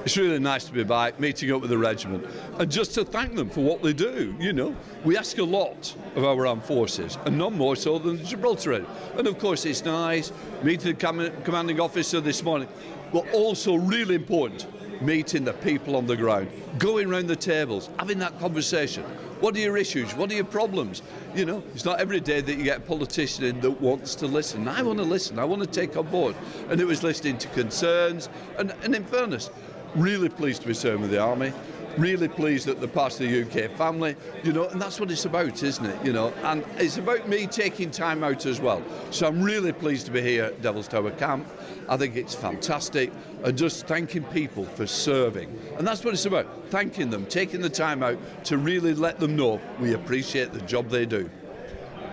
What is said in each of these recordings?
It's really nice to be back, meeting up with the regiment, and just to thank them for what they do. You know, we ask a lot of our armed forces, and none more so than the Gibraltar Regiment. And of course, it's nice meeting the commanding officer this morning, but also really important, meeting the people on the ground, going round the tables, having that conversation. What are your issues? What are your problems? You know, it's not every day that you get a politician in that wants to listen. I want to listen. I want to take on board. And it was listening to concerns. And in fairness, really pleased to be serving with the Army. Really pleased that they're part of the UK family, you know, and that's what it's about, isn't it? You know, and it's about me taking time out as well. So I'm really pleased to be here at Devil's Tower Camp. I think it's fantastic, and just thanking people for serving. And that's what it's about, thanking them, taking the time out to really let them know we appreciate the job they do.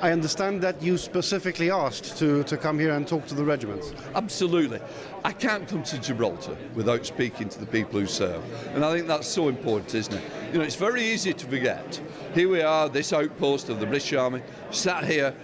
I understand that you specifically asked to come here and talk to the regiments. Absolutely. I can't come to Gibraltar without speaking to the people who serve. And I think that's so important, isn't it? You know, it's very easy to forget. Here we are, this outpost of the British Army, sat here.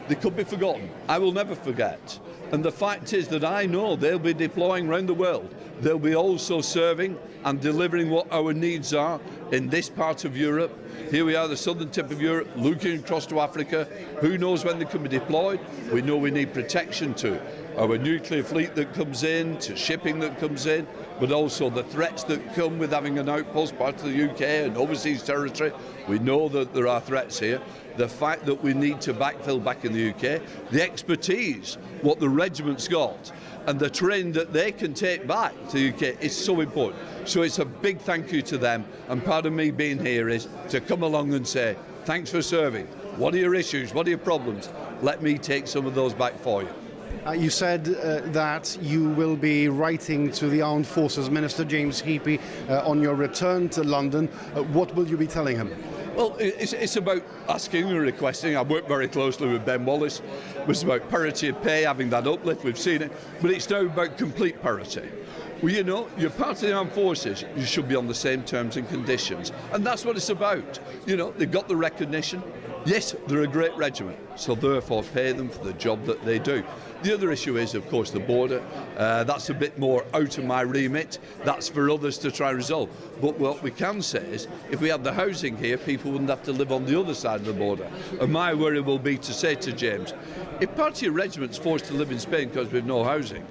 They could be forgotten. I will never forget. And the fact is that I know they'll be deploying around the world. They'll be also serving and delivering what our needs are in this part of Europe. Here we are, the southern tip of Europe, looking across to Africa. Who knows when they can be deployed? We know we need protection to our nuclear fleet that comes in, to shipping that comes in, but also the threats that come with having an outpost part of the UK and overseas territory. We know that there are threats here. The fact that we need to backfill back in the UK, the expertise, what the regiment's got, and the training that they can take back to the UK is so important. So it's a big thank you to them, and part of me being here is to come along and say, thanks for serving. What are your issues? What are your problems? Let me take some of those back for you. You said that you will be writing to the Armed Forces Minister James Heapey on your return to London. What will you be telling him? Well, it's about asking and requesting. I worked very closely with Ben Wallace. It was about parity of pay, having that uplift, we've seen it. But it's now about complete parity. Well, you know, you're part of the armed forces, you should be on the same terms and conditions. And that's what it's about. You know, they've got the recognition. Yes, they're a great regiment, so therefore pay them for the job that they do. The other issue is, of course, the border. That's a bit more out of my remit. That's for others to try and resolve. But what we can say is, if we had the housing here, people wouldn't have to live on the other side of the border. And my worry will be to say to James, if part of your regiment's forced to live in Spain because we've no housing,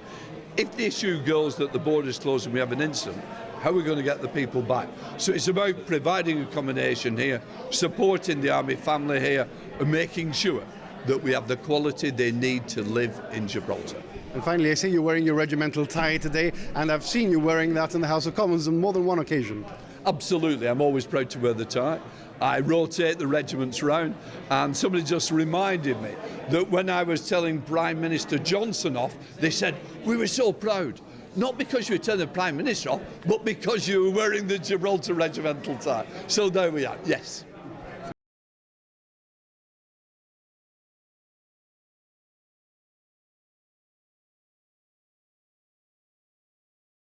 if the issue goes that the border's closed and we have an incident, how are we going to get the people back? So it's about providing accommodation here, supporting the Army family here, and making sure that we have the quality they need to live in Gibraltar. And finally, I see you wearing your regimental tie today, and I've seen you wearing that in the House of Commons on more than one occasion. Absolutely, I'm always proud to wear the tie. I rotate the regiments round, and somebody just reminded me that when I was telling Prime Minister Johnson off, they said, we were so proud. Not because you were telling the Prime Minister off, but because you were wearing the Gibraltar regimental tie. So there we are, yes.